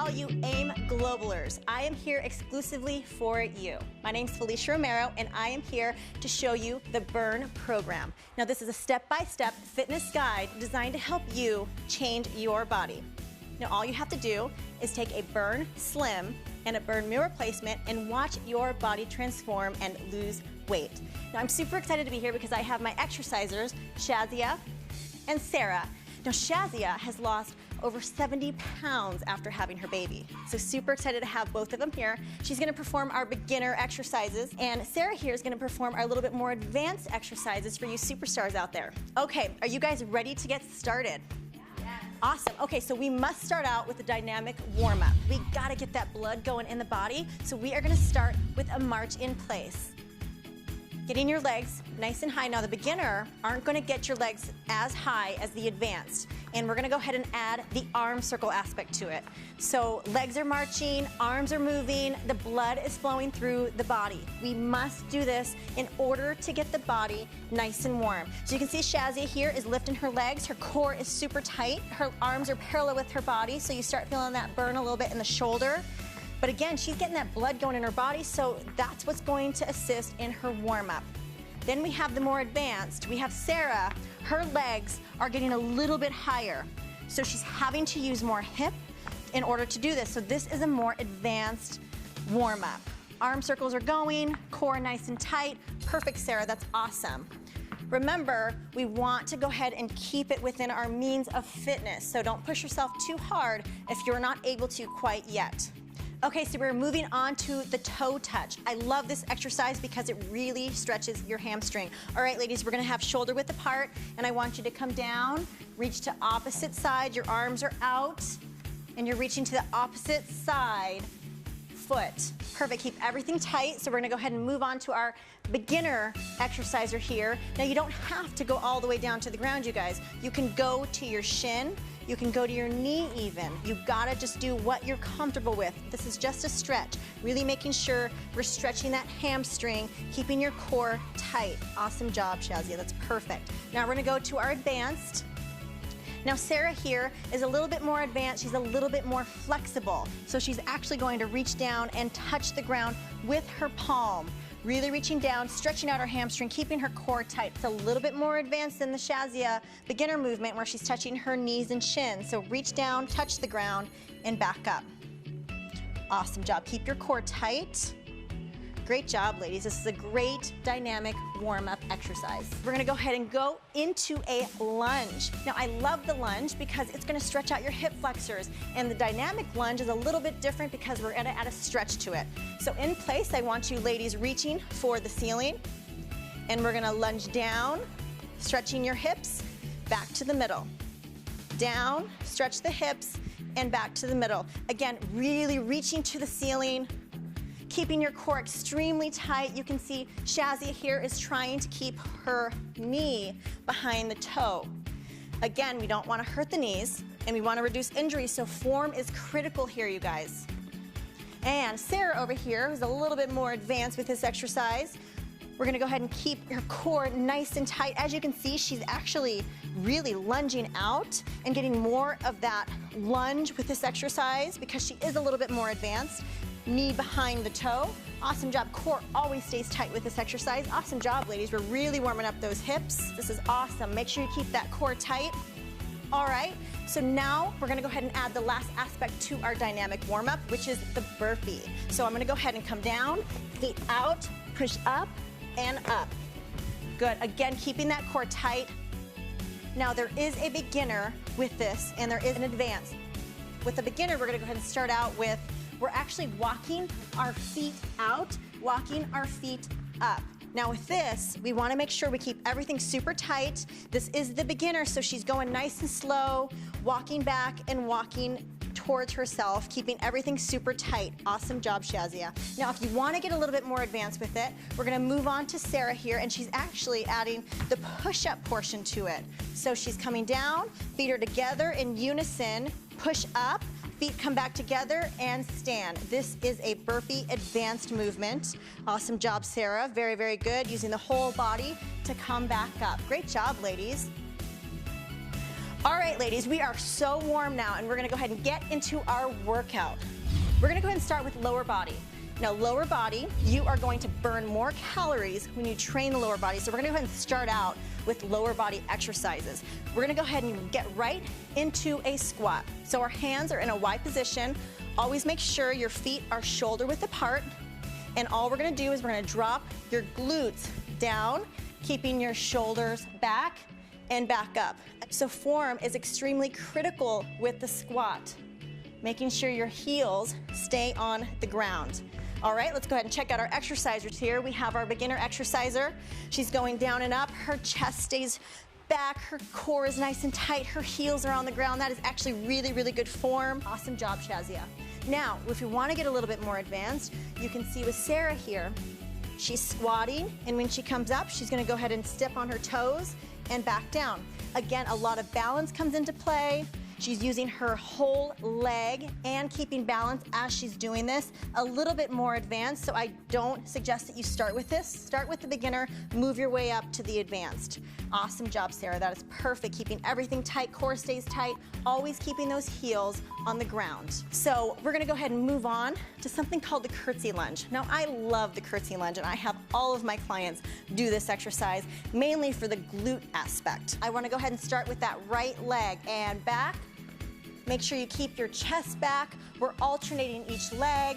all you AIM Globalers. I am here exclusively for you. My name is Felicia Romero, and I am here to show you the Burn program. Now, this is a step-by-step fitness guide designed to help you change your body. Now, all you have to do is take a Burn Slim and a Burn meal replacement and watch your body transform and lose weight. Now, I'm super excited to be here because I have my exercisers, Shazia and Sarah. Now, Shazia has lost over 70 pounds after having her baby. So super excited to have both of them here. She's gonna perform our beginner exercises, and Sarah here is gonna perform our little bit more advanced exercises for you superstars out there. Okay, are you guys ready to get started? Yes. Awesome. Okay, so we must start out with a dynamic warm-up. We gotta get that blood going in the body, so we are gonna start with a march in place. Getting your legs nice and high. Now, the beginner aren't gonna get your legs as high as the advanced, and we're gonna go ahead and add the arm circle aspect to it. So legs are marching, arms are moving, the blood is flowing through the body. We must do this in order to get the body nice and warm. So you can see Shazia here is lifting her legs, her core is super tight, her arms are parallel with her body, so you start feeling that burn a little bit in the shoulder. But again, she's getting that blood going in her body, so that's what's going to assist in her warm-up. Then we have the more advanced. We have Sarah. Her legs are getting a little bit higher, so she's having to use more hip in order to do this. So this is a more advanced warm-up. Arm circles are going, core nice and tight. Perfect, Sarah, that's awesome. Remember, we want to go ahead and keep it within our means of fitness, so don't push yourself too hard if you're not able to quite yet. Okay, so we're moving on to the toe touch. I love this exercise because it really stretches your hamstring. All right, ladies, we're gonna have shoulder width apart, and I want you to come down, reach to opposite side, your arms are out, and you're reaching to the opposite side foot. Perfect, keep everything tight. So we're gonna go ahead and move on to our beginner exerciser here. Now, you don't have to go all the way down to the ground, you guys. You can go to your shin, you can go to your knee even. You gotta just do what you're comfortable with. This is just a stretch. Really making sure we're stretching that hamstring, keeping your core tight. Awesome job, Shazia, that's perfect. Now we're gonna go to our advanced. Now Sarah here is a little bit more advanced, she's a little bit more flexible. So she's actually going to reach down and touch the ground with her palm. Really reaching down, stretching out her hamstring, keeping her core tight. It's a little bit more advanced than the Shazia beginner movement where she's touching her knees and shins. So reach down, touch the ground, and back up. Awesome job. Keep your core tight. Great job, ladies. This is a great dynamic warm-up exercise. We're gonna go ahead and go into a lunge. Now, I love the lunge because it's gonna stretch out your hip flexors, and the dynamic lunge is a little bit different because we're gonna add a stretch to it. So in place, I want you ladies reaching for the ceiling, and we're gonna lunge down, stretching your hips, back to the middle. Down, stretch the hips, and back to the middle. Again, really reaching to the ceiling, keeping your core extremely tight. You can see Shazia here is trying to keep her knee behind the toe. Again, we don't want to hurt the knees, and we want to reduce injury, so form is critical here, you guys. And Sarah over here is a little bit more advanced with this exercise. We're gonna go ahead and keep her core nice and tight. As you can see, she's actually really lunging out and getting more of that lunge with this exercise because she is a little bit more advanced. Knee behind the toe. Awesome job. Core always stays tight with this exercise. Awesome job, ladies. We're really warming up those hips. This is awesome. Make sure you keep that core tight. All right, so now we're gonna go ahead and add the last aspect to our dynamic warm-up, which is the burpee. So I'm gonna go ahead and come down, feet out, push up and up. Good, again, keeping that core tight. Now there is a beginner with this, and there is an advanced. With the beginner, we're gonna go ahead and start out with, we're actually walking our feet out, walking our feet up. Now with this, we wanna make sure we keep everything super tight. This is the beginner, so she's going nice and slow, walking back and walking towards herself, keeping everything super tight. Awesome job, Shazia. Now, if you wanna get a little bit more advanced with it, we're gonna move on to Sarah here, and she's actually adding the push-up portion to it. So she's coming down, feet are together in unison, push up, feet come back together and stand. This is a burpee advanced movement. Awesome job, Sarah. Very, very good. Using the whole body to come back up. Great job, ladies. All right, ladies, we are so warm now, and we're gonna go ahead and get into our workout. We're gonna go ahead and start with lower body. Now, lower body, you are going to burn more calories when you train the lower body. So we're gonna go ahead and start out with lower body exercises. We're gonna go ahead and get right into a squat. So our hands are in a Y position. Always make sure your feet are shoulder width apart. And all we're gonna do is we're gonna drop your glutes down, keeping your shoulders back and back up. So form is extremely critical with the squat, making sure your heels stay on the ground. All right, let's go ahead and check out our exercisers here. We have our beginner exerciser. She's going down and up. Her chest stays back, her core is nice and tight, her heels are on the ground. That is actually really, really good form. Awesome job, Shazia. Now, if you want to get a little bit more advanced, you can see with Sarah here, she's squatting, and when she comes up, she's going to go ahead and step on her toes and back down. Again, a lot of balance comes into play. She's using her whole leg and keeping balance as she's doing this. A little bit more advanced, so I don't suggest that you start with this. Start with the beginner, move your way up to the advanced. Awesome job, Sarah. That is perfect. Keeping everything tight, core stays tight, always keeping those heels on the ground. So we're gonna go ahead and move on to something called the curtsy lunge. Now, I love the curtsy lunge, and I have all of my clients do this exercise, mainly for the glute aspect. I wanna go ahead and start with that right leg and back. Make sure you keep your chest back. We're alternating each leg.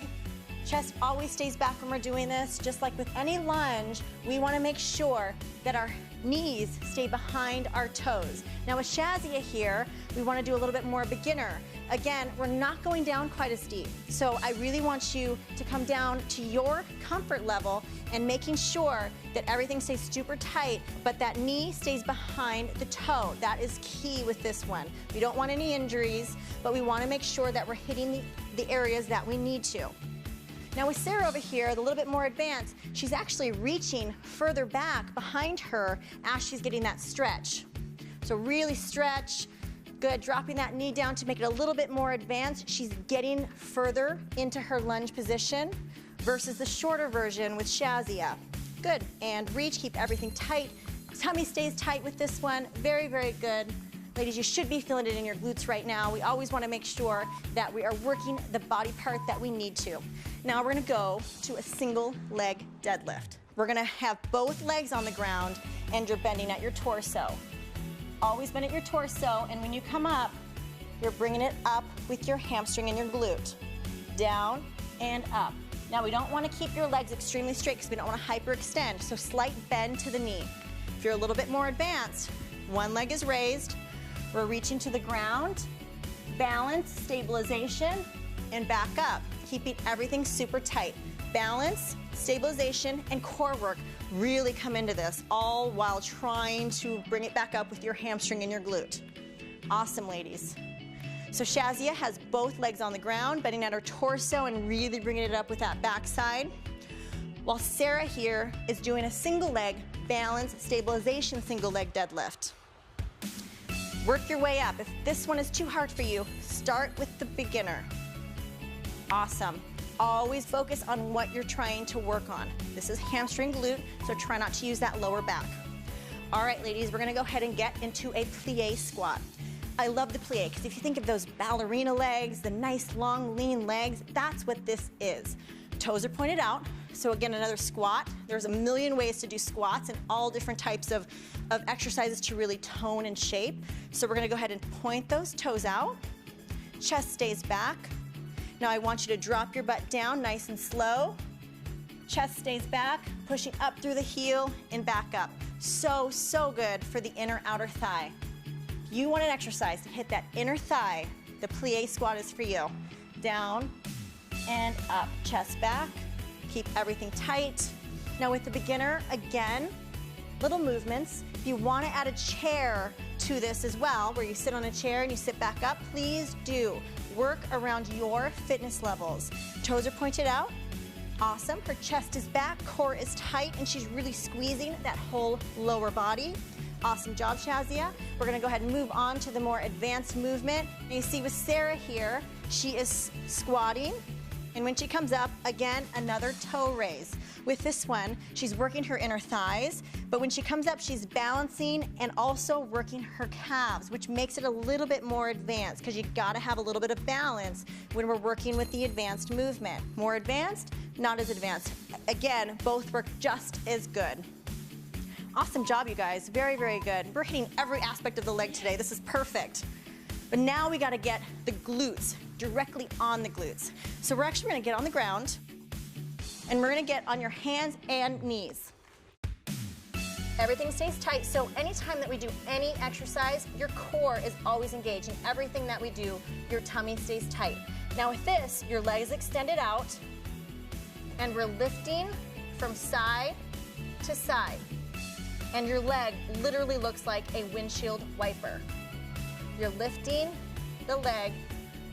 Chest always stays back when we're doing this. Just like with any lunge, we wanna make sure that our knees stay behind our toes. Now with Shazia here, we wanna do a little bit more beginner. Again, we're not going down quite as deep. So I really want you to come down to your comfort level and making sure that everything stays super tight, but that knee stays behind the toe. That is key with this one. We don't want any injuries, but we wanna make sure that we're hitting the areas that we need to. Now with Sarah over here, a little bit more advanced, she's actually reaching further back behind her as she's getting that stretch. So really stretch, good, dropping that knee down to make it a little bit more advanced. She's getting further into her lunge position versus the shorter version with Shazia. Good, and reach, keep everything tight. Tummy stays tight with this one, very, very good. Ladies, you should be feeling it in your glutes right now. We always want to make sure that we are working the body part that we need to. Now we're going to go to a single leg deadlift. We're going to have both legs on the ground and you're bending at your torso. Always bend at your torso, and when you come up, you're bringing it up with your hamstring and your glute. Down and up. Now we don't want to keep your legs extremely straight because we don't want to hyperextend, so slight bend to the knee. If you're a little bit more advanced, one leg is raised, we're reaching to the ground, balance, stabilization, and back up, keeping everything super tight. Balance, stabilization, and core work really come into this, all while trying to bring it back up with your hamstring and your glute. Awesome, ladies. So Shazia has both legs on the ground, bending at her torso and really bringing it up with that backside, while Sarah here is doing a single leg balance, stabilization, single leg deadlift. Work your way up. If this one is too hard for you, start with the beginner. Awesome. Always focus on what you're trying to work on. This is hamstring glute, so try not to use that lower back. All right, ladies, we're gonna go ahead and get into a plie squat. I love the plie because if you think of those ballerina legs, the nice long lean legs, that's what this is. Toes are pointed out. So again, another squat. There's a million ways to do squats and all different types of exercises to really tone and shape. So we're gonna go ahead and point those toes out. Chest stays back. Now I want you to drop your butt down nice and slow. Chest stays back, pushing up through the heel and back up. So, so good for the inner outer thigh. If you want an exercise to hit that inner thigh, the plie squat is for you. Down and up, chest back. Keep everything tight. Now with the beginner, again, little movements. If you want to add a chair to this as well, where you sit on a chair and you sit back up, please do. Work around your fitness levels. Toes are pointed out. Awesome. Her chest is back, core is tight, and she's really squeezing that whole lower body. Awesome job, Shazia. We're gonna go ahead and move on to the more advanced movement. And you see with Sarah here, she is squatting. And when she comes up, again, another toe raise. With this one, she's working her inner thighs, but when she comes up, she's balancing and also working her calves, which makes it a little bit more advanced because you gotta have a little bit of balance when we're working with the advanced movement. More advanced, not as advanced. Again, both work just as good. Awesome job, you guys. Very, very good. We're hitting every aspect of the leg today. This is perfect. But now we gotta get the glutes directly on the glutes. So we're actually gonna get on the ground and we're gonna get on your hands and knees. Everything stays tight, so anytime that we do any exercise, your core is always engaged. In everything that we do, your tummy stays tight. Now with this, your leg is extended out and we're lifting from side to side. And your leg literally looks like a windshield wiper. You're lifting the leg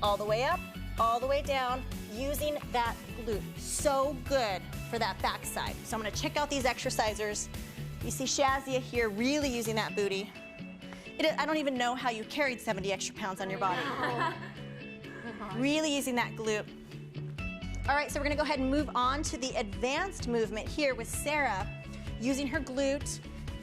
all the way up, all the way down, using that glute. So good for that backside. So I'm gonna check out these exercisers. You see Shazia here really using that booty. I don't even know how you carried 70 extra pounds on your body. Really using that glute. All right, so we're gonna go ahead and move on to the advanced movement here with Sarah using her glute.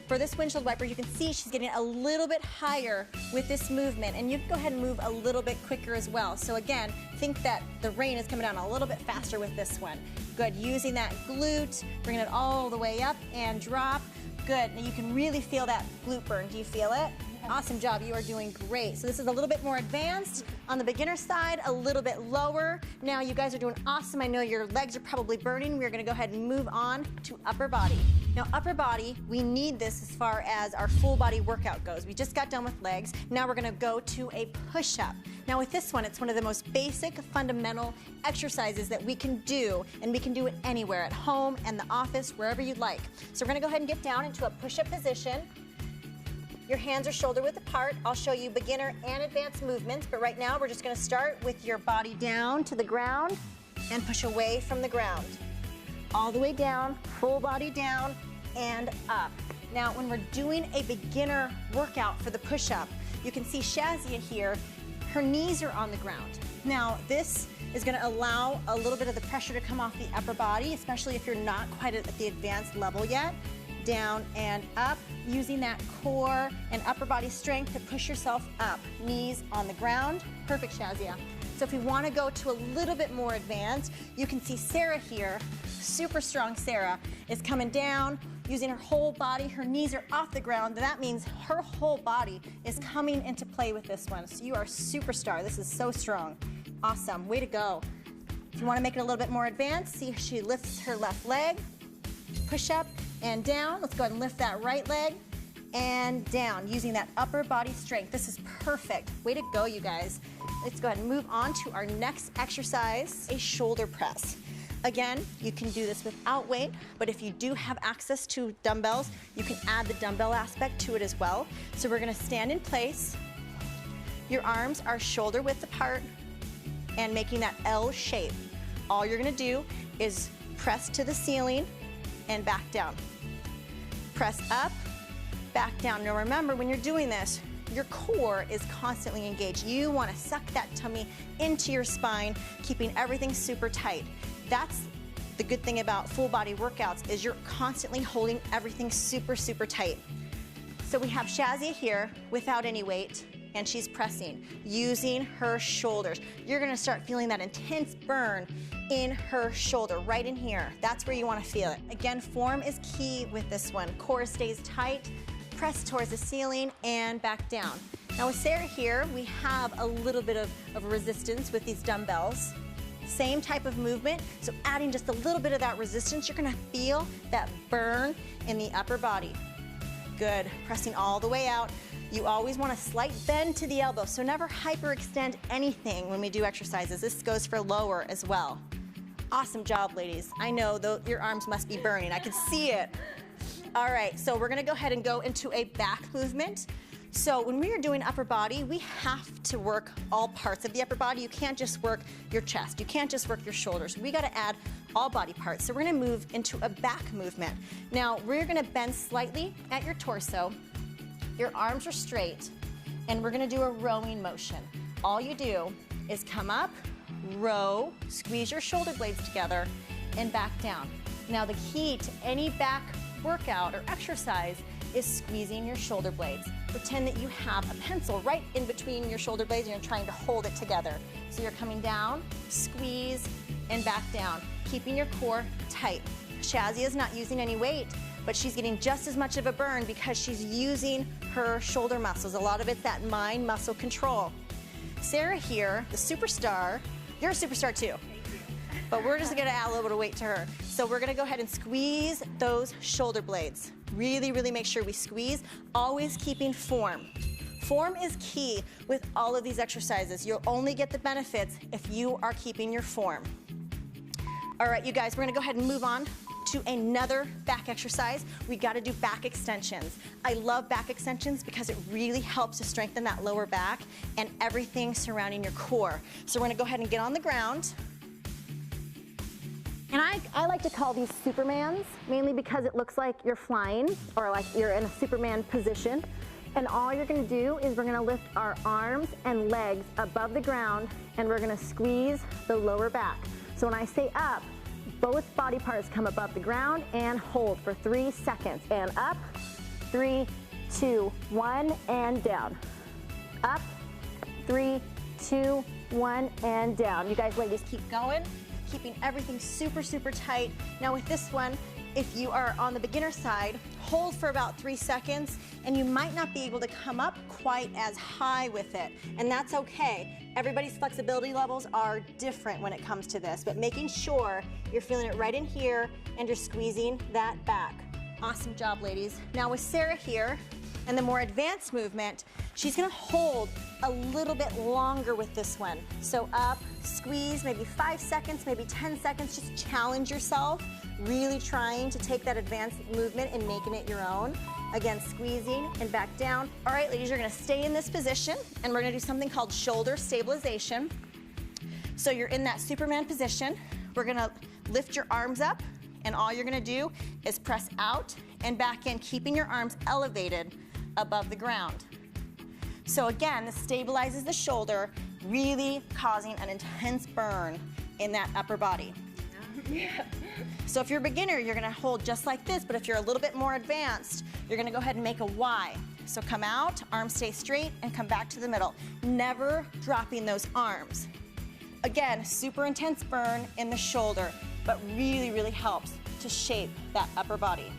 For this windshield wiper, you can see she's getting a little bit higher with this movement, and you can go ahead and move a little bit quicker as well. So again, think that the rain is coming down a little bit faster with this one. Good, using that glute, bringing it all the way up and drop. Good, now you can really feel that glute burn. Do you feel it? Awesome job, you are doing great. So this is a little bit more advanced. On the beginner side, a little bit lower. Now you guys are doing awesome. I know your legs are probably burning. We're gonna go ahead and move on to upper body. Now upper body, we need this as far as our full body workout goes. We just got done with legs. Now we're gonna go to a push-up. Now with this one, it's one of the most basic fundamental exercises that we can do, and we can do it anywhere, at home and the office, wherever you'd like. So we're gonna go ahead and get down into a push-up position. Your hands are shoulder width apart. I'll show you beginner and advanced movements, but right now we're just gonna start with your body down to the ground and push away from the ground. All the way down, full body down and up. Now, when we're doing a beginner workout for the push-up, you can see Shazia here, her knees are on the ground. Now, this is gonna allow a little bit of the pressure to come off the upper body, especially if you're not quite at the advanced level yet. Down and up, using that core and upper body strength to push yourself up. Knees on the ground. Perfect, Shazia. So if we want to go to a little bit more advanced, you can see Sarah here, super strong Sarah, is coming down, using her whole body. Her knees are off the ground. That means her whole body is coming into play with this one. So you are a superstar. This is so strong. Awesome. Way to go. If you want to make it a little bit more advanced, see she lifts her left leg, push up, and down. Let's go ahead and lift that right leg and down using that upper body strength. This is perfect. Way to go, you guys. Let's go ahead and move on to our next exercise, a shoulder press. Again, you can do this without weight, but if you do have access to dumbbells, you can add the dumbbell aspect to it as well. So we're gonna stand in place. Your arms are shoulder width apart and making that L shape. All you're gonna do is press to the ceiling and back down. Press up, back down. Now remember, when you're doing this, your core is constantly engaged. You want to suck that tummy into your spine, keeping everything super tight. That's the good thing about full body workouts, is you're constantly holding everything super, super tight. So we have Shazia here without any weight, and she's pressing, using her shoulders. You're gonna start feeling that intense burn in her shoulder, right in here. That's where you wanna feel it. Again, form is key with this one. Core stays tight, press towards the ceiling and back down. Now with Sarah here, we have a little bit of resistance with these dumbbells. Same type of movement, so adding just a little bit of that resistance, you're gonna feel that burn in the upper body. Good, pressing all the way out. You always want a slight bend to the elbow, so never hyperextend anything when we do exercises. This goes for lower as well. Awesome job, ladies. I know your arms must be burning. I can see it. All right, so we're gonna go ahead and go into a back movement. So when we are doing upper body, we have to work all parts of the upper body. You can't just work your chest. You can't just work your shoulders. We gotta add all body parts. So we're gonna move into a back movement. Now, we're gonna bend slightly at your torso. Your arms are straight, and we're gonna do a rowing motion. All you do is come up, row, squeeze your shoulder blades together, and back down. Now the key to any back workout or exercise is squeezing your shoulder blades. Pretend that you have a pencil right in between your shoulder blades and you're trying to hold it together. So you're coming down, squeeze, and back down, keeping your core tight. Shazia is not using any weight, but she's getting just as much of a burn because she's using her shoulder muscles. A lot of it's that mind muscle control. Sarah here, the superstar, you're a superstar too. But we're just gonna add a little bit of weight to her. So we're gonna go ahead and squeeze those shoulder blades. Really, really make sure we squeeze, always keeping form. Form is key with all of these exercises. You'll only get the benefits if you are keeping your form. All right, you guys, we're gonna go ahead and move on to another back exercise. We gotta do back extensions. I love back extensions because it really helps to strengthen that lower back and everything surrounding your core. So we're gonna go ahead and get on the ground. And I like to call these Supermans, mainly because it looks like you're flying or like you're in a Superman position. And all you're gonna do is we're gonna lift our arms and legs above the ground and we're gonna squeeze the lower back. So when I say up, both body parts come above the ground and hold for 3 seconds. And up, 3, 2, 1, and down. Up, 3, 2, 1, and down. You guys ladies keep going, keeping everything super, super tight. Now with this one, if you are on the beginner side, hold for about 3 seconds and you might not be able to come up quite as high with it. And that's okay. Everybody's flexibility levels are different when it comes to this, but making sure you're feeling it right in here and you're squeezing that back. Awesome job, ladies. Now with Sarah here, and the more advanced movement, she's gonna hold a little bit longer with this one. So up, squeeze, maybe 5 seconds, maybe 10 seconds, just challenge yourself, really trying to take that advanced movement and making it your own. Again, squeezing and back down. All right, ladies, you're gonna stay in this position and we're gonna do something called shoulder stabilization. So you're in that Superman position. We're gonna lift your arms up and all you're gonna do is press out and back in, keeping your arms elevated above the ground. So again, this stabilizes the shoulder, really causing an intense burn in that upper body. Yeah. So if you're a beginner, you're gonna hold just like this, but if you're a little bit more advanced, you're gonna go ahead and make a Y. So come out, arms stay straight, and come back to the middle. Never dropping those arms. Again, super intense burn in the shoulder, but really, really helps to shape that upper body.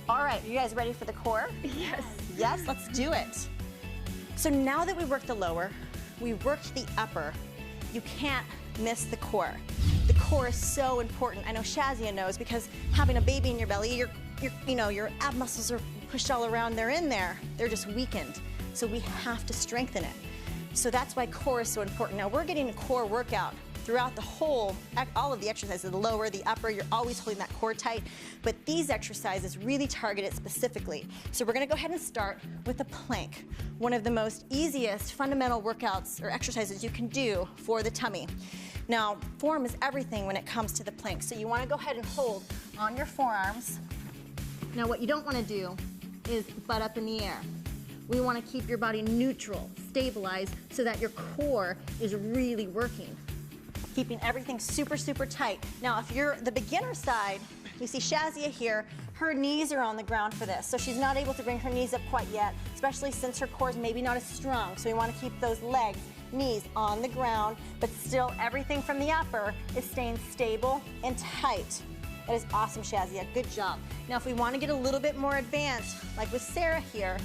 All right, you guys ready for the core? Yes. Yes, let's do it. So now that we worked the lower, we worked the upper, you can't miss the core. The core is so important. I know Shazia knows because having a baby in your belly, your ab muscles are pushed all around, they're in there. They're just weakened. So we have to strengthen it. So that's why core is so important. Now we're getting a core workout throughout the whole, all of the exercises, the lower, the upper, you're always holding that core tight, but these exercises really target it specifically. So we're gonna go ahead and start with a plank, one of the most easiest fundamental workouts or exercises you can do for the tummy. Now, form is everything when it comes to the plank, so you wanna go ahead and hold on your forearms. Now what you don't wanna do is butt up in the air. We wanna keep your body neutral, stabilized, so that your core is really working. Keeping everything super, super tight. Now, if you're the beginner side, you see Shazia here, her knees are on the ground for this, so she's not able to bring her knees up quite yet, especially since her core is maybe not as strong. So we want to keep those legs, knees on the ground, but still everything from the upper is staying stable and tight. That is awesome, Shazia, good job. Now, if we want to get a little bit more advanced, like with Sarah here,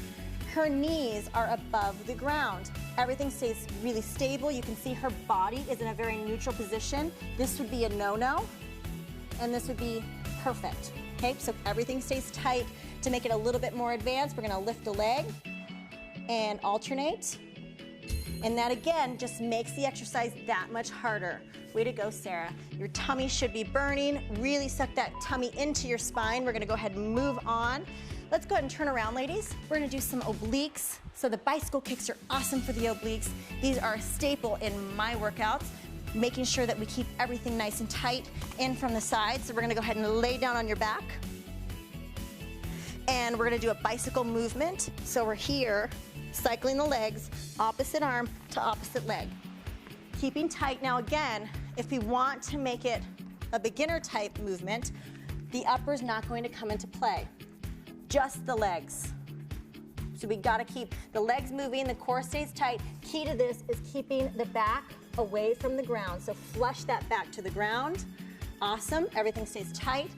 her knees are above the ground. Everything stays really stable. You can see her body is in a very neutral position. This would be a no-no, and this would be perfect. Okay, so everything stays tight. To make it a little bit more advanced, we're gonna lift a leg and alternate. And that again just makes the exercise that much harder. Way to go, Sarah. Your tummy should be burning. Really suck that tummy into your spine. We're gonna go ahead and move on. Let's go ahead and turn around, ladies. We're gonna do some obliques. So the bicycle kicks are awesome for the obliques. These are a staple in my workouts, making sure that we keep everything nice and tight in from the side. So we're gonna go ahead and lay down on your back. And we're gonna do a bicycle movement. So we're here, cycling the legs, opposite arm to opposite leg. Keeping tight. Now again, if we want to make it a beginner type movement, The upper's not going to come into play, just the legs. So we gotta keep the legs moving, the core stays tight. Key to this is keeping the back away from the ground. So flush that back to the ground. Awesome, everything stays tight.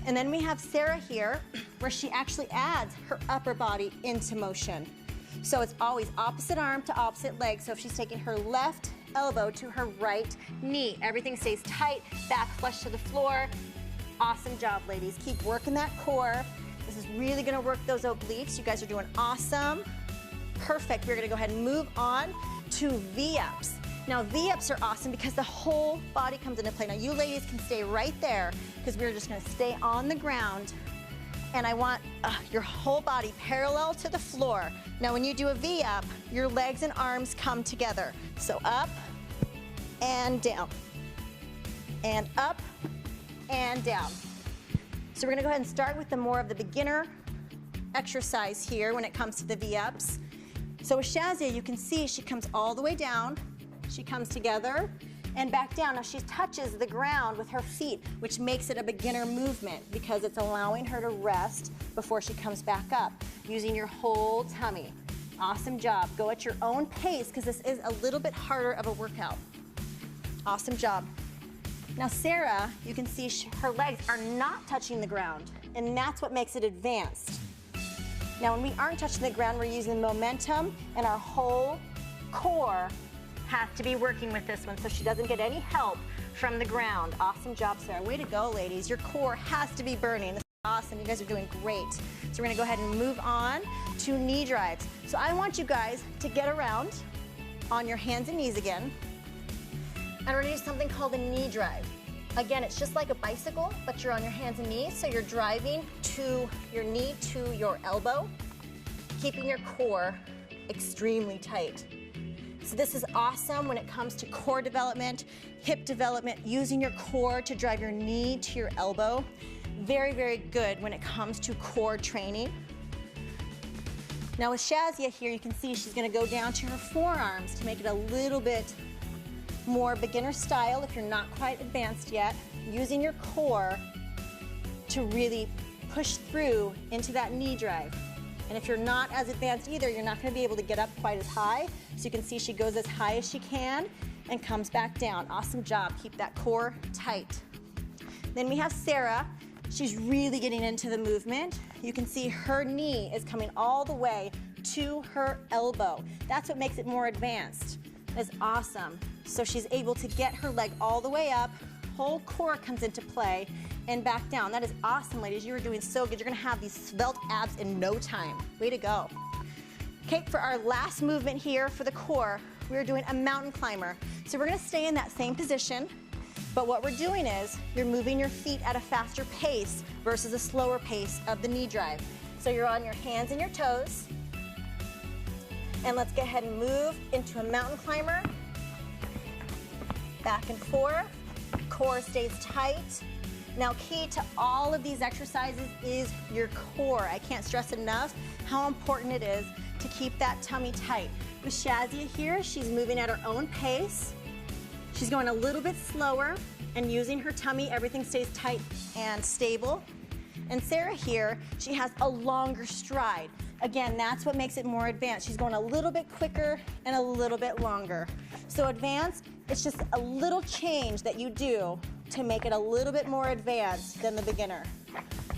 And then we have Sarah here, where she actually adds her upper body into motion. So it's always opposite arm to opposite leg. So if she's taking her left elbow to her right knee, everything stays tight, back flush to the floor. Awesome job, ladies. Keep working that core. This is really gonna work those obliques. You guys are doing awesome. Perfect. We're gonna go ahead and move on to V-ups. Now, V-ups are awesome because the whole body comes into play. Now, you ladies can stay right there because we're just gonna stay on the ground. And I want your whole body parallel to the floor. Now, when you do a V-up, your legs and arms come together. So up and down, and up and down. So we're gonna go ahead and start with the more of the beginner exercise here when it comes to the V-ups. So with Shazia, you can see she comes all the way down, she comes together and back down. Now she touches the ground with her feet, which makes it a beginner movement because it's allowing her to rest before she comes back up, using your whole tummy. Awesome job. Go at your own pace because this is a little bit harder of a workout. Awesome job. Now Sarah, you can see her legs are not touching the ground, and that's what makes it advanced. Now when we aren't touching the ground, we're using momentum, and our whole core has to be working with this one so she doesn't get any help from the ground. Awesome job, Sarah. Way to go, ladies. Your core has to be burning. This is awesome. You guys are doing great. So we're gonna go ahead and move on to knee drives. So I want you guys to get around on your hands and knees again. And we're gonna do something called a knee drive. Again, it's just like a bicycle, but you're on your hands and knees, so you're driving to your knee to your elbow, keeping your core extremely tight. So this is awesome when it comes to core development, hip development, using your core to drive your knee to your elbow. Very, very good when it comes to core training. Now with Shazia here, you can see she's gonna go down to her forearms to make it a little bit more beginner style if you're not quite advanced yet, using your core to really push through into that knee drive. And if you're not as advanced either, you're not gonna be able to get up quite as high. So you can see she goes as high as she can and comes back down. Awesome job, keep that core tight. Then we have Sarah. She's really getting into the movement. You can see her knee is coming all the way to her elbow. That's what makes it more advanced. That's awesome. So she's able to get her leg all the way up, whole core comes into play, and back down. That is awesome, ladies. You are doing so good. You're gonna have these svelte abs in no time. Way to go. Okay, for our last movement here for the core, we're doing a mountain climber. So we're gonna stay in that same position, but what we're doing is you're moving your feet at a faster pace versus a slower pace of the knee drive. So you're on your hands and your toes. And let's go ahead and move into a mountain climber. Back and forth, core stays tight. Now key to all of these exercises is your core. I can't stress enough how important it is to keep that tummy tight. With Shazia here, she's moving at her own pace. She's going a little bit slower and using her tummy, everything stays tight and stable. And Sarah here, she has a longer stride. Again, that's what makes it more advanced. She's going a little bit quicker and a little bit longer. So advanced, it's just a little change that you do to make it a little bit more advanced than the beginner.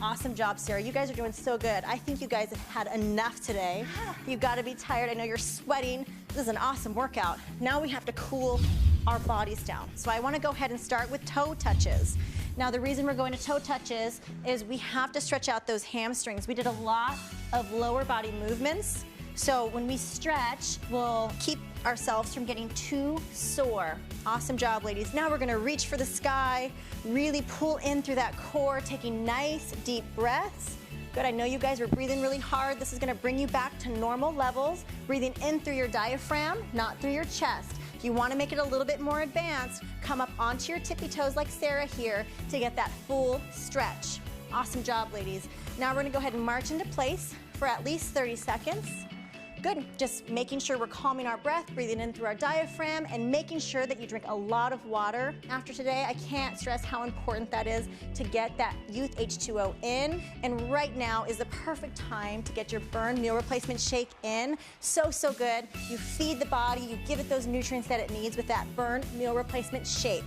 Awesome job, Sarah. You guys are doing so good. I think you guys have had enough today. You've got to be tired. I know you're sweating. This is an awesome workout. Now we have to cool our bodies down. So I want to go ahead and start with toe touches. Now the reason we're going to toe touches is we have to stretch out those hamstrings. We did a lot of lower body movements. So when we stretch, we'll keep ourselves from getting too sore. Awesome job, ladies. Now we're gonna reach for the sky, really pull in through that core, taking nice deep breaths. Good, I know you guys are breathing really hard. This is gonna bring you back to normal levels, breathing in through your diaphragm, not through your chest. If you wanna make it a little bit more advanced, come up onto your tippy toes like Sarah here to get that full stretch. Awesome job, ladies. Now we're gonna go ahead and march into place for at least 30 seconds. Good, just making sure we're calming our breath, breathing in through our diaphragm, and making sure that you drink a lot of water after today. I can't stress how important that is to get that youth H2O in. And right now is the perfect time to get your Burn Meal Replacement Shake in. So, so good. You feed the body, you give it those nutrients that it needs with that Burn Meal Replacement Shake.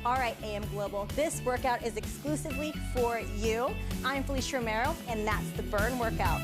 All right, AM Global, this workout is exclusively for you. I'm Felicia Romero, and that's the Burn Workout.